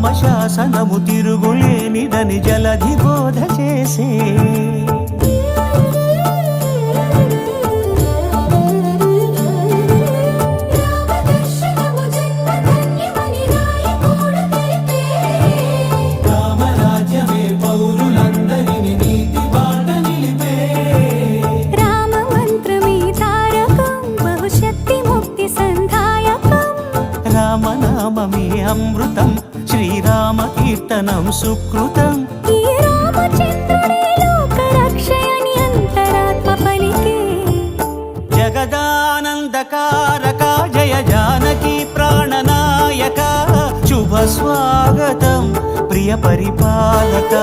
రామశాసనము తిరుగులేనిదని జలధి బోధ చేసే రామరాజ్యమే పౌరులందరిని నీతి బాట నిలిపే రామ మంత్రమే తారకం బహుశక్తి ముక్తి సంధాయకం రామనామమే అమృతం శ్రీరామ కీర్తనం సుకృతం ఈ రామచంద్రుడే లోక రక్షయని అంతరాత్మ పలికే జగదానందకారక జయ జానకి ప్రాణనాయక శుభ స్వాగతం ప్రియ పరిపాలక